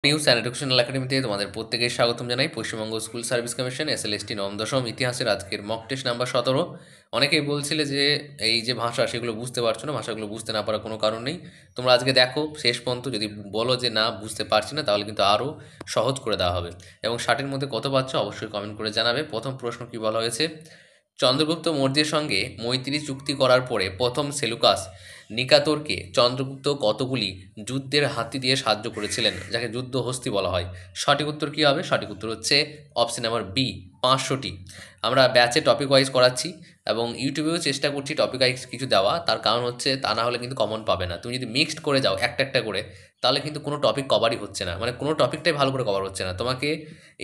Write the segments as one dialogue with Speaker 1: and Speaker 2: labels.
Speaker 1: News and educational একাডেমিতে তোমাদের প্রত্যেকে স্বাগতম জানাই। Paschimbanga school service commission SLST নবম দশম ইতিহাসের আজকের মক টেস্ট নাম্বার 17। অনেকেই বলছিলে যে এই যে ভাষা সেগুলো বুঝতে পারছো না, ভাষাগুলো বুঝতে না পারার কোনো কারণ নেই। তোমরা আজকে দেখো শেষ পর্যন্ত, যদি বলো যে না বুঝতে পারছি না তাহলে কিন্তু আরও সহজ করে দেওয়া হবে। এবং 60-এর মধ্যে কত পাচ্ছ অবশ্যই কমেন্ট করে জানাবে। প্রথম প্রশ্ন কি বলা হয়েছে? চন্দ্রগুপ্ত মৌর্যের সঙ্গে মৈত্রী চুক্তি করার পরে প্রথম সেলুকাস নিকাতরকে চন্দ্রগুপ্ত কতগুলি যুদ্ধের হাতি দিয়ে সাহায্য করেছিলেন, যাকে যুদ্ধ হস্তি বলা হয়? সঠিক উত্তর কী হবে? সঠিক উত্তর হচ্ছে অপশন নাম্বার বি, 500টি। আমরা ব্যাচে টপিক ওয়াইজ করাচ্ছি এবং ইউটিউবেও চেষ্টা করছি টপিক ওয়াইজ কিছু দেওয়া, তার কারণ হচ্ছে তা না হলে কিন্তু কমন পাবে না। তুমি যদি মিক্সড করে যাও একটা একটা করে, তাহলে কিন্তু কোনো টপিক কভারই হচ্ছে না, মানে কোনো টপিকটাই ভালো করে কভার হচ্ছে না। তোমাকে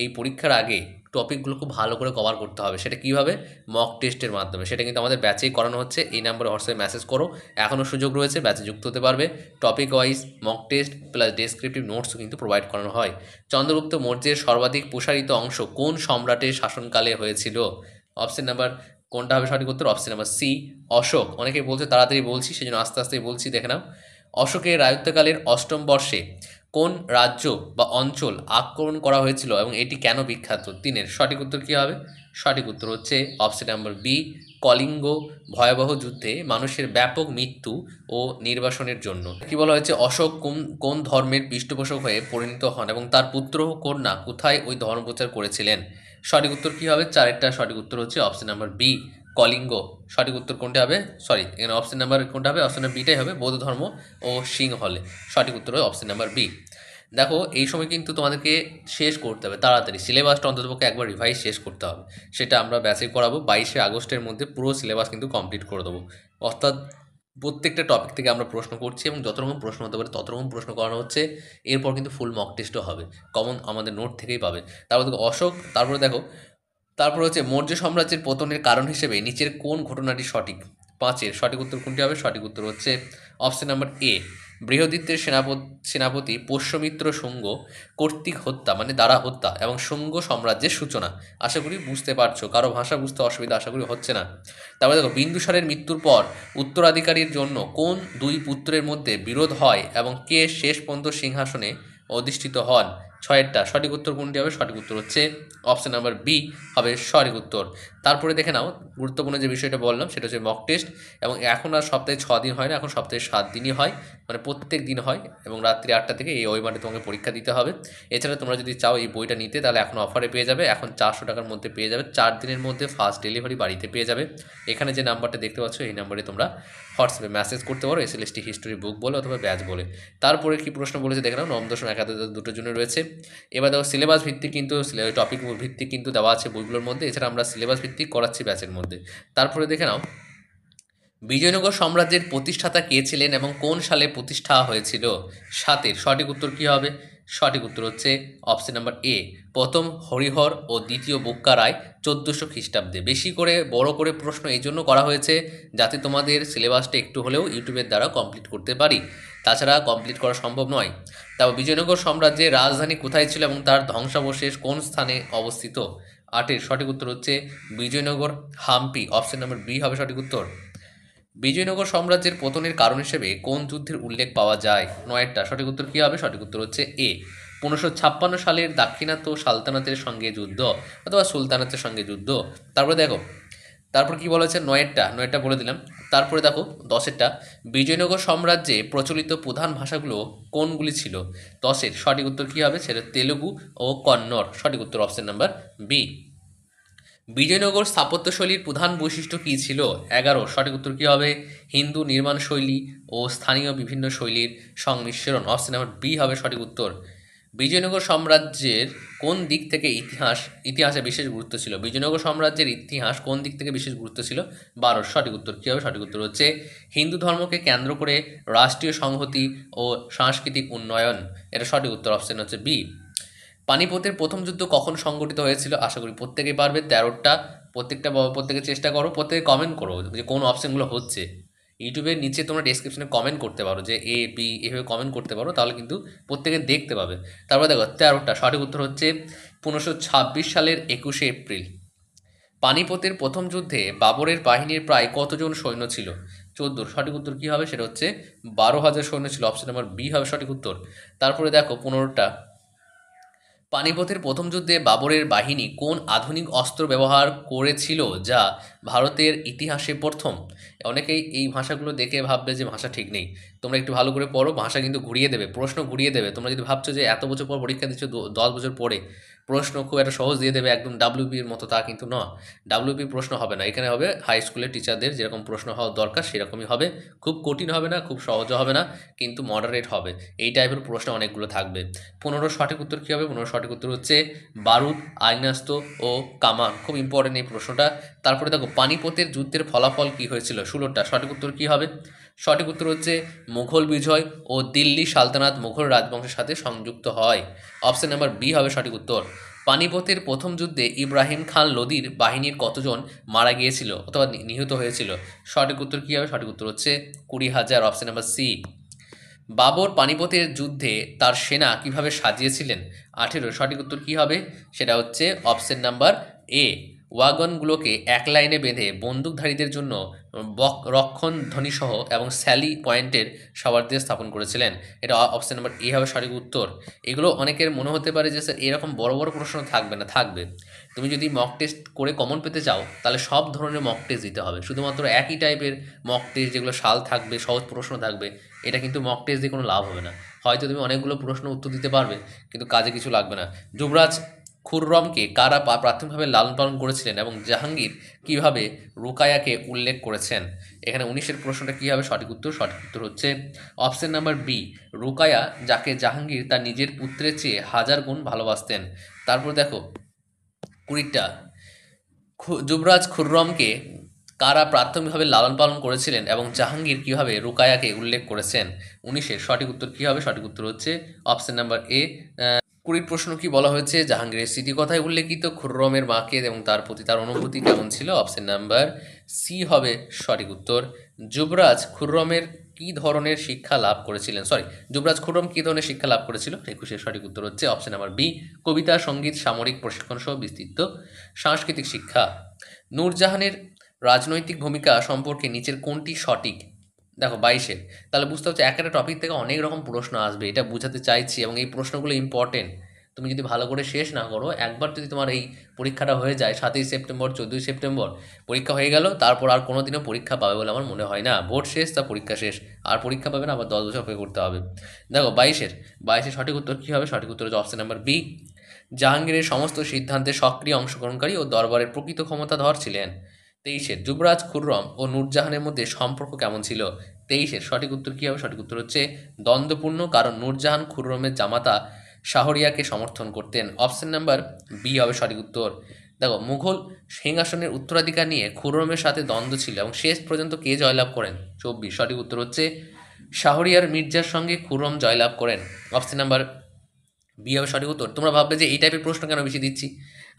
Speaker 1: এই পরীক্ষার আগে টপিকগুলো খুব ভালো করে কভার করতে হবে। সেটা কীভাবে? মক টেস্টের মাধ্যমে। সেটা কিন্তু আমাদের ব্যাচেই করানো হচ্ছে। এই নাম্বারে হোয়াটসঅ্যাপে মেসেজ করো, এখনও সুযোগ রয়েছে, ব্যাচে যুক্ত হতে পারবে। Topic wise mock test plus descriptive নোটসও কিন্তু প্রোভাইড করানো হয়। চন্দ্রগুপ্ত মৌর্যের সর্বাধিক প্রসারিত অংশ কোন সম্রাটের শাসনকালে হয়েছিল? অপশন নাম্বার কোনটা হবে সঠিক উত্তর? Option number C, Ashok. অনেকে বলছে তাড়াতাড়ি বলছি, সেই জন্য আস্তে আস্তেই বলছি, দেখে নাও। অশোকের রাজত্বকালের অষ্টম বর্ষে কোন রাজ্য বা অঞ্চল আক্রমণ করা হয়েছিল এবং এটি কেন বিখ্যাত? তিনের সঠিক উত্তর কী হবে? সঠিক উত্তর হচ্ছে অপশন নাম্বার বি, কলিঙ্গ ভয়াবহ যুদ্ধে মানুষের ব্যাপক মৃত্যু ও নির্বাসনের জন্য। কি বলা হয়েছে? অশোক কোন কোন ধর্মের পৃষ্ঠপোষক হয়ে পরিণত হন এবং তার পুত্র কন্যা কোথায় ওই ধর্ম প্রচার করেছিলেন? সঠিক উত্তর কী হবে? চারেরটা সঠিক উত্তর হচ্ছে অপশন নাম্বার বি, কলিঙ্গ। সঠিক উত্তর কোনটা হবে? সরি, এখানে অপশন নাম্বার কোনটা হবে? অপশন নাম্বার বিটাই হবে, বৌদ্ধ ধর্ম ও সিংহলে। সঠিক উত্তর হবে অপশন নাম্বার বি। দেখো এই সময় কিন্তু তোমাদেরকে শেষ করতে হবে তাড়াতাড়ি, সিলেবাসটা অন্ততপক্ষে একবার রিভাইজ শেষ করতে হবে। সেটা আমরা ব্যাচে করাবো। 22শে আগস্টের মধ্যে পুরো সিলেবাস কিন্তু কমপ্লিট করে দেবো। অর্থাৎ প্রত্যেকটা টপিক থেকে আমরা প্রশ্ন করছি এবং যত রকম প্রশ্ন হতে পারে তত রকম প্রশ্ন করানো হচ্ছে। এরপর কিন্তু ফুল মক টেস্টও হবে, কমন আমাদের নোট থেকেই পাবে। তারপর দেখো অশোক, তারপরে দেখো তারপর হচ্ছে মৌর্য সাম্রাজ্যের পতনের কারণ হিসেবে নিচের কোন ঘটনাটি সঠিক? 5-এর সঠিক উত্তর কোনটি হবে? সঠিক উত্তর হচ্ছে অপশন নাম্বার এ, বৃহদিত্যের সেনাপতি পোষ্যমিত্র শুঙ্গ কর্তৃক হত্যা, মানে দ্বারা হত্যা এবং শুঙ্গ সাম্রাজ্যের সূচনা। আশা করি বুঝতে পারছো, কারো ভাষা বুঝতে অসুবিধা আশা করি হচ্ছে না। তারপরে দেখো বিন্দুসারের মৃত্যুর পর উত্তরাধিকারীর জন্য কোন দুই পুত্রের মধ্যে বিরোধ হয় এবং কে শেষ পর্যন্ত সিংহাসনে অধিষ্ঠিত হন? 6-এরটা সঠিক উত্তর কোনটি হবে? সঠিক উত্তর হচ্ছে অপশন নাম্বার বি হবে সঠিক উত্তর। তারপরে দেখে নাও গুরুত্বপূর্ণ যে বিষয়টা বললাম সেটা হচ্ছে মক টেস্ট। এবং এখন আর সপ্তাহে 6 দিন হয় না, এখন সপ্তাহে 7 দিনই হয়, মানে প্রত্যেক দিন হয় এবং রাত্রি 8টা থেকে এই ওয়েমারে তোমাকে পরীক্ষা দিতে হবে। এছাড়া তোমরা যদি চাও এই বইটা নিতে তাহলে এখন অফারে পেয়ে যাবে, এখন 400 টাকার মধ্যে পেয়ে যাবে, 4 দিনের মধ্যে ফার্স্ট ডেলিভারি বাড়িতে পেয়ে যাবে। এখানে যে নাম্বারটা দেখতে পাচ্ছ এই নাম্বারে তোমরা হোয়াটসঅ্যাপে মেসেজ করতে পারো, এসএলএসটি হিস্টোরি বুক বলে অথবা ব্যাচ বলে। তারপরে কি প্রশ্ন বলেছে দেখে নাও, নবম দশম একাদশ দুটোর জন্য রয়েছে। এবার দেখো সিলেবাস ভিত্তিক কিন্তু টপিক ভিত্তিক কিন্তু দেওয়া আছে বইগুলোর মধ্যে, এছাড়া আমরা সিলেবাস ভিত্তিক করাচ্ছি ব্যাচের মধ্যে। তারপরে দেখে নাও বিজয়নগর সাম্রাজ্যের প্রতিষ্ঠাতা কে ছিলেন এবং কোন সালে প্রতিষ্ঠা হয়েছিল? 7-এর সঠিক উত্তর কী হবে? সঠিক উত্তর হচ্ছে অপশন নাম্বার এ, প্রথম হরিহর ও দ্বিতীয় বুক্কা রায়, 1400 খ্রিস্টাব্দে। বেশি করে বড় করে প্রশ্ন এই জন্য করা হয়েছে যাতে তোমাদের সিলেবাসটা একটু হলেও ইউটিউবের দ্বারা কমপ্লিট করতে পারি, তাছাড়া কমপ্লিট করা সম্ভব নয়। তাও বিজয়নগর সাম্রাজ্যের রাজধানী কোথায় ছিল এবং তার ধ্বংসাবশেষ কোন স্থানে অবস্থিত? 8-এর সঠিক উত্তর হচ্ছে Vijayanagara, Hampi. Option number B হবে সঠিক উত্তর। বিজয়নগর সাম্রাজ্যের পতনের কারণ হিসেবে কোন যুদ্ধের উল্লেখ পাওয়া যায়? 9-টা সঠিক উত্তর কী হবে? সঠিক উত্তর হচ্ছে এ, 1556 সালের দাক্ষিণাত্য সালতানাতের সঙ্গে যুদ্ধ অথবা সুলতানাতের সঙ্গে যুদ্ধ। তারপরে দেখো তারপর কি বলা হচ্ছে? 9-টা বলে দিলাম। তারপরে দেখো 10-এরটা, বিজয়নগর সাম্রাজ্যে প্রচলিত প্রধান ভাষাগুলো কোনগুলি ছিল? 10-এর সঠিক উত্তর কী হবে? সেটা তেলুগু ও কন্নড়। সঠিক উত্তর অপশন নাম্বার বি। বিজয়নগর স্থাপত্যশৈলীর প্রধান বৈশিষ্ট্য কী ছিল? 11 সঠিক উত্তর কী হবে? হিন্দু নির্মাণ শৈলী ও স্থানীয় বিভিন্ন শৈলীর সংমিশ্রণ। অপশন নাম্বার বি হবে সঠিক উত্তর। বিজয়নগর সাম্রাজ্যের কোন দিক থেকে ইতিহাসে বিশেষ গুরুত্ব ছিল? বিজয়নগর সাম্রাজ্যের ইতিহাস কোন দিক থেকে বিশেষ গুরুত্ব ছিল? 12 সঠিক উত্তর কী হবে? সঠিক উত্তর হচ্ছে হিন্দু ধর্মকে কেন্দ্র করে রাষ্ট্রীয় সংহতি ও সাংস্কৃতিক উন্নয়ন। এটা সঠিক উত্তর অপশন হচ্ছে বি। পানিপথের প্রথম যুদ্ধ কখন সংগঠিত হয়েছিল? আশা করি প্রত্যেকেই পারবে। 13টা প্রত্যেকে চেষ্টা করো, প্রত্যেকে কমেন্ট করো যে কোন অপশানগুলো হচ্ছে। ইউটিউবের নিচে তোমরা ডেসক্রিপশনে কমেন্ট করতে পারো যে এ বি, এভাবে কমেন্ট করতে পারো, তাহলে কিন্তু প্রত্যেকে দেখতে পাবে। তারপরে দেখো 13টা সঠিক উত্তর হচ্ছে 1526 সালের 21শে এপ্রিল। পানিপথের প্রথম যুদ্ধে বাবরের বাহিনীর প্রায় কতজন সৈন্য ছিল? 14 সঠিক উত্তর কী হবে? সেটা হচ্ছে 12,000 সৈন্য ছিল। অপশন নাম্বার বি হবে সঠিক উত্তর। তারপরে দেখো 15টা, পানিপথের প্রথম যুদ্ধে বাবরের বাহিনী কোন আধুনিক অস্ত্র ব্যবহার করেছিল যা ভারতের ইতিহাসে প্রথম? অনেকেই এই ভাষাগুলো দেখে ভাববে যে ভাষা ঠিক নেই। তোমরা একটু ভালো করে পড়ো, ভাষা কিন্তু ঘুরিয়ে দেবে, প্রশ্ন ঘুরিয়ে দেবে। তোমরা যদি ভাবছো যে এত বছর পর পরীক্ষা দিচ্ছ, 10 বছর পরে প্রশ্ন খুব একটা সহজ দিয়ে দেবে একদম ডাব্লিউবির মতো, তা কিন্তু নয়। ডাব্লিউবি প্রশ্ন হবে না, এখানে হবে হাই স্কুলের টিচারদের যেরকম প্রশ্ন হওয়া দরকার সেরকমই হবে। খুব কঠিন হবে না, খুব সহজও হবে না, কিন্তু মডারেট হবে। এই টাইপের প্রশ্ন অনেকগুলো থাকবে। 15 সঠিক উত্তর কী হবে? 15 সঠিক উত্তর হচ্ছে বারুদ, আগ্নেয়াস্ত্র ও কামান। খুব ইম্পর্টেন্ট এই প্রশ্নটা। তারপরে দেখো পানিপথের যুদ্ধের ফলাফল কী হয়েছিল? 16টা সঠিক উত্তর কী হবে? সঠিক উত্তর হচ্ছে মুঘল বিজয় ও দিল্লি সালতানাত মুঘল রাজবংশের সাথে সংযুক্ত হয়। অপশন নাম্বার বি হবে সঠিক উত্তর। পানিপথের প্রথম যুদ্ধে ইব্রাহিম খান লোদির বাহিনীর কতজন মারা গিয়েছিল অথবা নিহত হয়েছিল? সঠিক উত্তর কী হবে? সঠিক উত্তর হচ্ছে 20,000। Option number C. বাবর পানিপথের যুদ্ধে তার সেনা কিভাবে সাজিয়েছিলেন? 18। সঠিক উত্তর কী হবে? সেটা হচ্ছে অপশন নাম্বার এ। ওয়াগনগুলোকে এক লাইনে বেঁধে বন্দুকধারীদের জন্য রক্ষণধ্বনিসহ এবং স্যালি পয়েন্টের সবারদের স্থাপন করেছিলেন। এটা অপশন নাম্বার এ হবে সঠিক উত্তর। এগুলো অনেকের মনে হতে পারে যে স্যার এরকম বড় বড় প্রশ্ন থাকবে না, থাকবে। তুমি যদি মক টেস্ট করে কমন পেতে চাও তাহলে সব ধরনের মক টেস্ট দিতে হবে। শুধুমাত্র একই টাইপের মক টেস্ট যেগুলো সাল থাকবে, সহজ প্রশ্ন থাকবে, এটা কিন্তু মক টেস্ট দিয়ে কোনো লাভ হবে না। হয়তো তুমি অনেকগুলো প্রশ্ন উত্তর দিতে পারবে কিন্তু কাজে কিছু লাগবে না। যুবরাজ খুররমকে কারা প্রাথমিকভাবে লালন পালন করেছিলেন এবং জাহাঙ্গীর কিভাবে রুকায়াকে উল্লেখ করেছেন? এখানে 19-এর প্রশ্নটা কী হবে? সঠিক উত্তর সঠিক উত্তর হচ্ছে অপশন নাম্বার বি, রুকায়া, যাকে জাহাঙ্গীর তার নিজের পুত্রের চেয়ে 1000 গুণ ভালোবাসতেন। তারপর দেখো 20টা, যুবরাজ খুররমকে কারা প্রাথমিকভাবে লালন পালন করেছিলেন এবং জাহাঙ্গীর কীভাবে রুকায়াকে উল্লেখ করেছেন? 19-এর সঠিক উত্তর কী হবে? সঠিক উত্তর হচ্ছে অপশন নাম্বার এ। 20 প্রশ্ন কি বলা হয়েছে? জাহাঙ্গীরের স্মৃতিকথায় উল্লেখিত খুররমের মাকে এবং তার প্রতি তার অনুভূতি কেমন ছিল? অপশন নাম্বার সি হবে সঠিক উত্তর। যুবরাজ খুররমের কী ধরনের শিক্ষা লাভ করেছিলেন? যুবরাজ খুররম কী ধরনের শিক্ষা লাভ করেছিল? 21-এর সঠিক উত্তর হচ্ছে অপশন নাম্বার বি, কবিতা, সঙ্গীত, সামরিক প্রশিক্ষণ সহ বিস্তৃত সাংস্কৃতিক শিক্ষা। নূরজাহানের রাজনৈতিক ভূমিকা সম্পর্কে নিচের কোনটি সঠিক? দেখো 22-এর, তাহলে বুঝতে হচ্ছে একটা টপিক থেকে অনেক রকম প্রশ্ন আসবে, এটা বোঝাতে চাইছি, এবং এই প্রশ্নগুলো ইম্পর্টেন্ট। তুমি যদি ভালো করে শেষ না করো, একবার যদি তোমার এই পরীক্ষাটা হয়ে যায় 7ই সেপ্টেম্বর 14ই সেপ্টেম্বর পরীক্ষা হয়ে গেল, তারপর আর কোনো দিনও পরীক্ষা পাবে বলে আমার মনে হয় না। ভোট শেষ, তা পরীক্ষা শেষ, আর পরীক্ষা পাবে না, আবার 10 বছর অপেক্ষা করতে হবে। দেখো 22-এর সঠিক উত্তর কী হবে? সঠিক উত্তর হচ্ছে অপশন নাম্বার বি, জাহাঙ্গীরের সমস্ত সিদ্ধান্তে সক্রিয় অংশগ্রহণকারী ও দরবারের প্রকৃত ক্ষমতাধর ছিলেন। 23-এর, যুবরাজ খুররম ও নূরজাহানের মধ্যে সম্পর্ক কেমন ছিল? 23-এর সঠিক উত্তর কী হবে? সঠিক উত্তর হচ্ছে দ্বন্দ্বপূর্ণ, কারণ নূরজাহান খুররমের জামাতা শাহরিয়ারকে সমর্থন করতেন। অপশন নাম্বার বি হবে সঠিক উত্তর। দেখো মুঘল সিংহাসনের উত্তরাধিকার নিয়ে খুররমের সাথে দ্বন্দ্ব ছিল এবং শেষ পর্যন্ত কে জয়লাভ করেন? 24 সঠিক উত্তর হচ্ছে শাহরিয়ার মির্জার সঙ্গে খুররম জয়লাভ করেন। অপশন নাম্বার বি হবে সঠিক উত্তর। তোমরা ভাববে যে এই টাইপের প্রশ্ন কেন বেশি দিচ্ছি?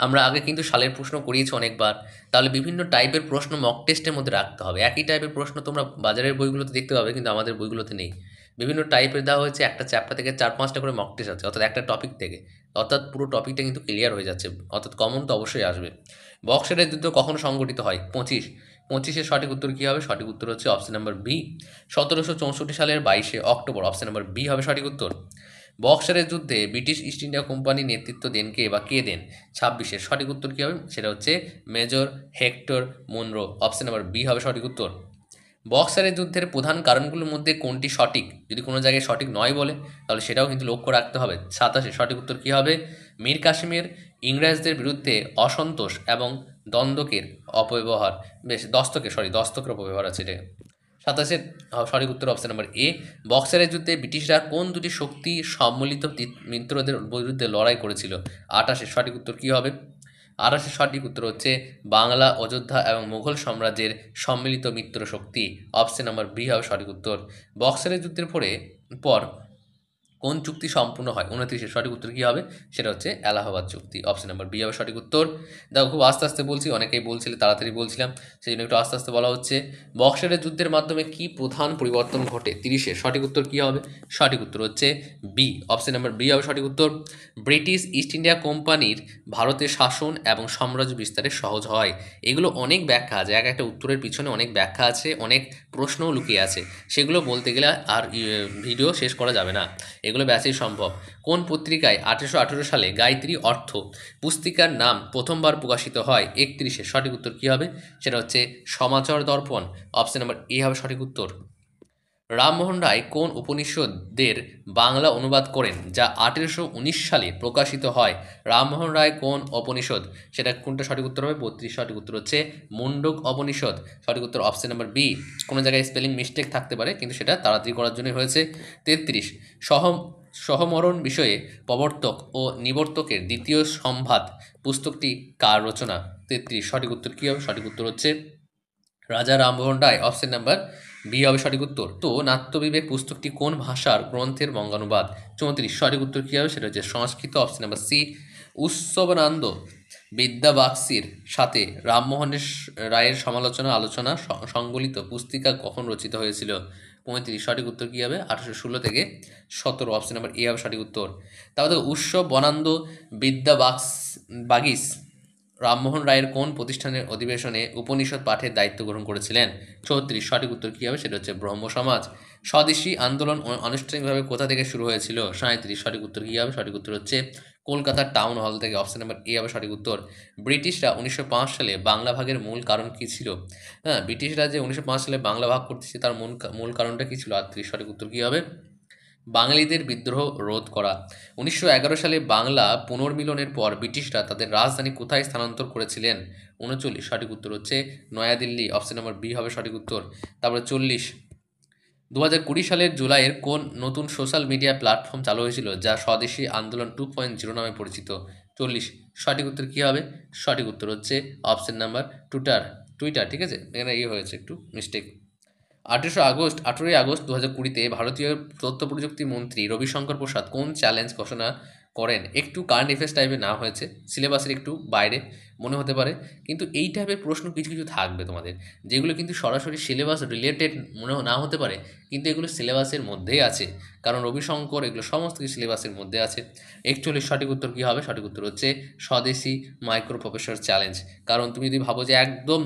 Speaker 1: আমরা আগে কিন্তু সালের প্রশ্ন করিয়েছি অনেকবার, তাহলে বিভিন্ন টাইপের প্রশ্ন মক টেস্টের মধ্যে রাখতে হবে। একই টাইপের প্রশ্ন তোমরা বাজারের বইগুলোতে দেখতে পাবে কিন্তু আমাদের বইগুলোতে নেই। বিভিন্ন টাইপের দেওয়া হয়েছে, একটা চ্যাপ্টার থেকে 4-5টা করে মক টেস্ট আছে, অর্থাৎ একটা টপিক থেকে, অর্থাৎ পুরো টপিকটা কিন্তু ক্লিয়ার হয়ে যাচ্ছে, অর্থাৎ কমন তো অবশ্যই আসবে। বক্সারের যুদ্ধ কখন সংগঠিত হয়? 25-এর সঠিক উত্তর কী হবে? সঠিক উত্তর হচ্ছে অপশন নাম্বার বি, 1764 সালের 22শে অক্টোবর। অপশন নাম্বার বি হবে সঠিক উত্তর। বক্সারের যুদ্ধে ব্রিটিশ ইস্ট ইন্ডিয়া কোম্পানির নেতৃত্ব দেন কে বা কে দেন? 26-এর সঠিক উত্তর কী হবে? সেটা হচ্ছে major Hector Munro. Option number B হবে সঠিক উত্তর। বক্সারের যুদ্ধের প্রধান কারণগুলোর মধ্যে কোনটি সঠিক? যদি কোনো জায়গায় সঠিক নয় বলে তাহলে সেটাও কিন্তু লক্ষ্য রাখতে হবে। 27-এর সঠিক উত্তর কী হবে? মীর কাসিমের ইংরেজদের বিরুদ্ধে অসন্তোষ এবং দ্বন্দ্বকের অপব্যবহার, দস্তকের অপব্যবহার আছে এটা। 27-এর সঠিক উত্তর অপশন নাম্বার এ। বক্সারের যুদ্ধে ব্রিটিশরা কোন দুটি শক্তি সম্মিলিত মিত্রদের বিরুদ্ধে লড়াই করেছিল? 28-এর সঠিক উত্তর কী হবে? 28-এর সঠিক উত্তর হচ্ছে বাংলা, অযোধ্যা এবং মুঘল সাম্রাজ্যের সম্মিলিত মিত্র শক্তি। অপশন নাম্বার বি হবে সঠিক উত্তর। বক্সারের যুদ্ধের পর কোন চুক্তি সম্পূর্ণ হয়? 29-এর সঠিক উত্তর কী হবে? সেটা হচ্ছে এলাহাবাদ চুক্তি। অপশন নাম্বার বি হবে সঠিক উত্তর। দেখো খুব আস্তে আস্তে বলছি, অনেকেই বলছিলে তাড়াতাড়ি বলছিলাম, সেই জন্য একটু আস্তে আস্তে বলা হচ্ছে। বক্সারের যুদ্ধের মাধ্যমে কি প্রধান পরিবর্তন ঘটে? 30-এর সঠিক উত্তর কী হবে? সঠিক উত্তর হচ্ছে বি, অপশন নাম্বার বি হবে সঠিক উত্তর। ব্রিটিশ ইস্ট ইন্ডিয়া কোম্পানির ভারতে শাসন এবং সাম্রাজ্য বিস্তারে সহজ হয়। এগুলো অনেক ব্যাখ্যা আছে, এক একটা উত্তরের পিছনে অনেক ব্যাখ্যা আছে, অনেক প্রশ্নও লুকিয়ে আছে, সেগুলো বলতে গেলে আর ভিডিও শেষ করা যাবে না। এগুলো ব্যাচেই সম্ভব। কোন পত্রিকায় 1818 সালে গায়ত্রী অর্থ পুস্তিকার নাম প্রথমবার প্রকাশিত হয়? 31। সঠিক উত্তর কী হবে? সেটা হচ্ছে সমাচার দর্পণ। অপশন নাম্বার এ হবে সঠিক উত্তর। রামমোহন রায় কোন উপনিষদের বাংলা অনুবাদ করেন যা 1819 সালে প্রকাশিত হয়? রামমোহন রায় কোন উপনিষদ, সেটা কোনটা সঠিক উত্তর হবে? 32। সঠিক উত্তর হচ্ছে মুন্ডক উপনিষদ। সঠিক উত্তর অপশন নাম্বার বি। কোনো জায়গায় স্পেলিং মিস্টেক থাকতে পারে, কিন্তু সেটা তাড়াতাড়ি করার জন্য হয়েছে। 33। সহমরণ বিষয়ে প্রবর্তক ও নিবর্তকের দ্বিতীয় সম্বাদ পুস্তকটি কার রচনা? 33। সঠিক উত্তর কী হবে? সঠিক উত্তর হচ্ছে রাজা Rammohan Roy. Option number B হবে সঠিক উত্তর। তো নাট্যবিবেক পুস্তকটি কোন ভাষার গ্রন্থের বঙ্গানুবাদ? 34। সঠিক উত্তর কী হবে? সেটা হচ্ছে Sanskrit. Option number C. Utsabananda বিদ্যাবাক্সির সাথে রামমোহনের রায়ের সমালোচনা আলোচনা সংবলিত পুস্তিকা কখন রচিত হয়েছিল? 35। সঠিক উত্তর কী হবে? 1816 থেকে 17। অপশন নাম্বার এ হবে সঠিক উত্তর। তারপরে উৎসব বনান্দ বাগিস রামমোহন রায়ের কোন প্রতিষ্ঠানের অধিবেশনে উপনিষদ পাঠের দায়িত্ব গ্রহণ করেছিলেন? 34। সঠিক উত্তর কী হবে? সেটা হচ্ছে ব্রহ্ম সমাজ। স্বদেশী আন্দোলন আনুষ্ঠানিকভাবে কোথা থেকে শুরু হয়েছিল? 37। সঠিক উত্তর কী হবে? সঠিক উত্তর হচ্ছে কলকাতার টাউন হল থেকে। অপশন নাম্বার এ হবে সঠিক উত্তর। ব্রিটিশরা 1905 সালে বাংলা ভাগের মূল কারণ কী ছিল? হ্যাঁ, ব্রিটিশরা যে 1905 সালে বাংলা ভাগ করতেছে তার মূল কারণটা কী ছিল? 38। সঠিক উত্তর কী হবে? বাঙালিদের বিদ্রোহ রোধ করা। 1911 সালে বাংলা পুনর্মিলনের পর ব্রিটিশরা তাদের রাজধানী কোথায় স্থানান্তর করেছিলেন? 39। সঠিক উত্তর হচ্ছে নয়াদিল্লি। অপশন নাম্বার বি হবে সঠিক উত্তর। তারপরে 40। 2020 সালের জুলাইয়ের কোন নতুন সোশ্যাল মিডিয়া প্ল্যাটফর্ম চালু হয়েছিল যা স্বদেশী আন্দোলন 2.0 নামে পরিচিত? 40। সঠিক উত্তর কী হবে? সঠিক উত্তর হচ্ছে অপশন নাম্বার টুইটার। ঠিক আছে, এখানে হয়েছে একটু মিস্টেক। 18ই আগস্ট 2020-তে ভারতীয় তথ্য প্রযুক্তি মন্ত্রী রবিশঙ্কর প্রসাদ কোন চ্যালেঞ্জ ঘোষণা করেন? একটু কারেন্ট অ্যাফেয়ার্স টাইপের না হয়েছে, সিলেবাসের একটু বাইরে মনে হতে পারে, কিন্তু এই টাইপের প্রশ্ন কিছু কিছু থাকবে তোমাদের, যেগুলো কিন্তু সরাসরি সিলেবাস রিলেটেড মনে না হতে পারে, কিন্তু এগুলো সিলেবাসের মধ্যেই আছে, কারণ রবিশঙ্কর এগুলো সমস্ত কিছু সিলেবাসের মধ্যে আছে। 41। সঠিক উত্তর কী হবে? সঠিক উত্তর হচ্ছে স্বদেশি মাইক্রো প্রফেসর চ্যালেঞ্জ। কারণ তুমি যদি ভাবো যে একদম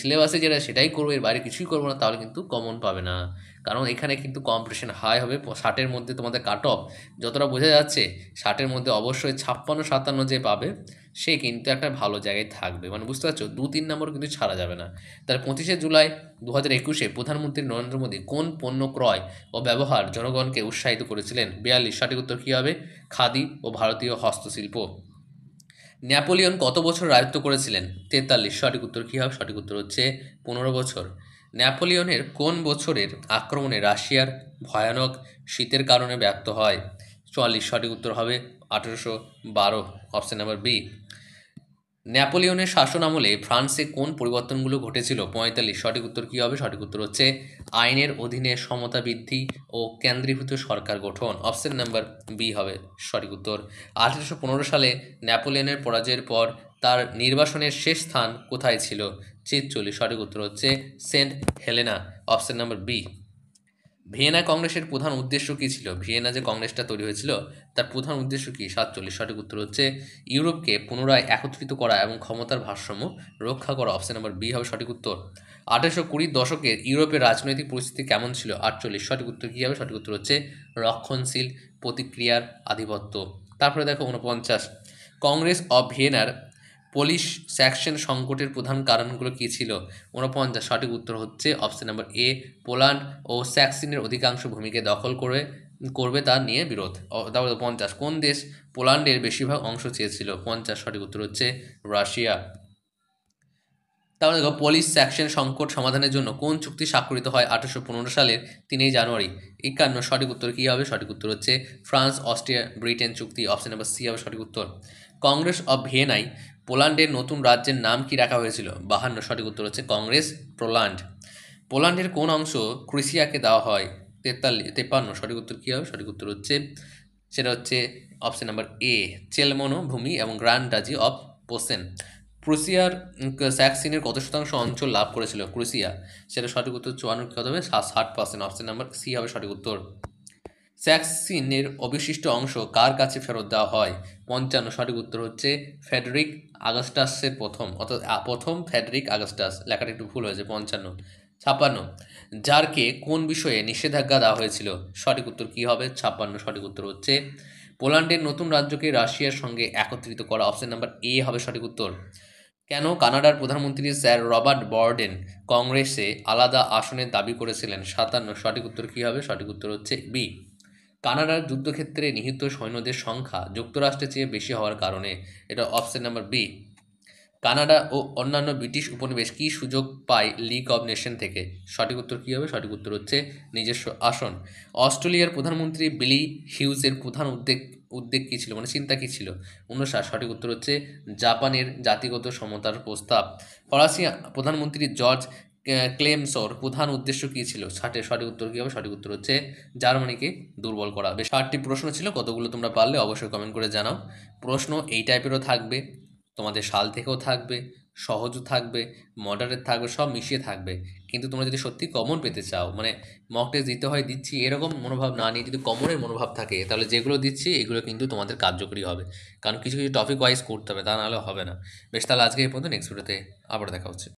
Speaker 1: সিলেবাসে যেটা সেটাই করবো, এর বাইরে কিছুই করবো না, তাহলে কিন্তু কমন পাবে না। কারণ এখানে কিন্তু কম্পিটিশন হাই হবে। 60-এর মধ্যে তোমাদের কাট অফ যতটা বোঝা যাচ্ছে, 60-এর মধ্যে অবশ্যই 56-57 যে পাবে সে কিন্তু একটা ভালো জায়গায় থাকবে, মানে বুঝতে পারছো, 2-3 নম্বর কিন্তু ছাড়া যাবে না। তাহলে 25শে জুলাই 2021-এ প্রধানমন্ত্রী নরেন্দ্র মোদী কোন পণ্য ক্রয় ও ব্যবহার জনগণকে উৎসাহিত করেছিলেন? 42। সঠিক উত্তর কী হবে? খাদি ও ভারতীয় হস্তশিল্প। নেপোলিয়ন কত বছর রাজত্ব করেছিলেন? 43। সঠিক উত্তর কী হবে? সঠিক উত্তর হচ্ছে 15 বছর। নেপোলিয়নের কোন বছরের আক্রমণে রাশিয়ার ভয়ানক শীতের কারণে ব্যর্থ হয়? 44। সঠিক উত্তর হবে 1812। Option number B. নেপোলিয়নের শাসন আমলে ফ্রান্সে কোন পরিবর্তনগুলো ঘটেছিল? 45। সঠিক উত্তর কী হবে? সঠিক উত্তর হচ্ছে আইনের অধীনে সমতা বৃদ্ধি ও কেন্দ্রীভূত সরকার গঠন। অপশন নাম্বার বি হবে সঠিক উত্তর। 1815 সালে নেপোলিয়নের পরাজয়ের পর তার নির্বাসনের শেষ স্থান কোথায় ছিল? 46। সঠিক উত্তর হচ্ছে Saint Helena. Option number B. Vienna কংগ্রেসের প্রধান উদ্দেশ্য কী ছিল? ভিয়েনা যে কংগ্রেসটা তৈরি হয়েছিল তার প্রধান উদ্দেশ্য কী? 47। সঠিক উত্তর হচ্ছে ইউরোপকে পুনরায় একত্রিত করা এবং ক্ষমতার ভারসাম্য রক্ষা করা। অপশন নাম্বার বি হবে সঠিক উত্তর। 1820 দশকের ইউরোপের রাজনৈতিক পরিস্থিতি কেমন ছিল? 48। সঠিক উত্তর কী হবে? সঠিক উত্তর হচ্ছে রক্ষণশীল প্রতিক্রিয়ার আধিপত্য। তারপরে দেখো 49। কংগ্রেস অব ভিয়েনার পোলিশ স্যাকশন সংকটের প্রধান কারণগুলো কী ছিল? 49। সঠিক উত্তর হচ্ছে অপশন নাম্বার এ। পোল্যান্ড ও স্যাক্সনের অধিকাংশ ভূমিকে দখল করবে তা নিয়ে বিরোধ। তারপরে 50। কোন দেশ পোল্যান্ডের বেশিরভাগ অংশ চেয়েছিল? 50। সঠিক উত্তর হচ্ছে রাশিয়া। তারপরে দেখো পোলিশ স্যাকশন সংকট সমাধানের জন্য কোন চুক্তি স্বাক্ষরিত হয় 1815 সালের 3 জানুয়ারি? 51। সঠিক উত্তর কী হবে? সঠিক উত্তর হচ্ছে ফ্রান্স অস্ট্রিয়া ব্রিটেন চুক্তি। অপশন নাম্বার সি হবে সঠিক উত্তর। কংগ্রেস অব ভিয়েনায় পোল্যান্ডের নতুন রাজ্যের নাম কি রাখা হয়েছিল? 52। সঠিক উত্তর হচ্ছে কংগ্রেস পোল্যান্ড। পোল্যান্ডের কোন অংশ ক্রোয়েশিয়াকে দেওয়া হয়? 53। সঠিক উত্তর কী হবে? সঠিক উত্তর হচ্ছে সেটা হচ্ছে অপশন নাম্বার এ। চেলমনো ভূমি এবং গ্র্যান্ড ডাজি অফ পোসেন। প্রুসিয়ার স্যাক্সিনের কত শতাংশ অঞ্চল লাভ করেছিল ক্রোয়েশিয়া? সেটা সঠিক উত্তর 54 কত হবে? 60%। অপশন নাম্বার সি হবে সঠিক উত্তর। স্যাক্সিনের অবশিষ্ট অংশ কার কাছে ফেরত দেওয়া হয়? 55। সঠিক উত্তর হচ্ছে ফেডরিক আগস্টাসের প্রথম, অর্থাৎ প্রথম ফেডরিক আগস্টাস, লেখাটা একটু ভুল হয়েছে 55। 56, জারকে কোন বিষয়ে নিষেধাজ্ঞা দেওয়া হয়েছিল? সঠিক উত্তর কী হবে? 56 সঠিক উত্তর হচ্ছে পোল্যান্ডের নতুন রাজ্যকে রাশিয়ার সঙ্গে একত্রিত করা। অপশন নাম্বার এ হবে সঠিক উত্তর। কেন কানাডার প্রধানমন্ত্রী স্যার রবার্ট বর্ডেন কংগ্রেসে আলাদা আসনের দাবি করেছিলেন? 57 সঠিক উত্তর কী হবে? সঠিক উত্তর হচ্ছে বি। কানাডার যুদ্ধক্ষেত্রে নিহত সৈন্যদের সংখ্যা যুক্তরাষ্ট্রের চেয়ে বেশি হওয়ার কারণে। এটা অপশন নাম্বার বি। কানাডা ও অন্যান্য ব্রিটিশ উপনিবেশ কী সুযোগ পায় লিগ অব নেশন থেকে? সঠিক উত্তর কী হবে? সঠিক উত্তর হচ্ছে নিজস্ব আসন। অস্ট্রেলিয়ার প্রধানমন্ত্রী বিলি হিউজের প্রধান উদ্বেগ কী ছিল, মানে চিন্তা কী ছিল? 59 সঠিক উত্তর হচ্ছে জাপানের জাতিগত সমতার প্রস্তাব। ফরাসি প্রধানমন্ত্রী জর্জ ক্লেমসোর প্রধান উদ্দেশ্য কী ছিল? সঠিক উত্তর কী হবে? সঠিক উত্তর হচ্ছে জার্মানিকে দুর্বল করা। বেশ 8টি প্রশ্ন ছিল, কতগুলো তোমরা পারলে অবশ্যই কমেন্ট করে জানাও। প্রশ্ন এই টাইপেরও থাকবে, তোমাদের সাল থেকেও থাকবে, সহজও থাকবে, মডারেট থাকবে, সব মিশিয়ে থাকবে। কিন্তু তোমরা যদি সত্যি কমন পেতে চাও, মানে মক টেস্ট দিতে হয় দিচ্ছি এরকম মনোভাব না নিয়ে যদি কমনের মনোভাব থাকে, তাহলে যেগুলো দিচ্ছি এগুলো কিন্তু তোমাদের কার্যকরী হবে। কারণ কিছু কিছু টপিক ওয়াইজ করতে হবে, তা নাহলে হবে না। বেশ, তাহলে আজকে এই পর্যন্ত, নেক্সট ভিডিওতে আবার দেখা হচ্ছে।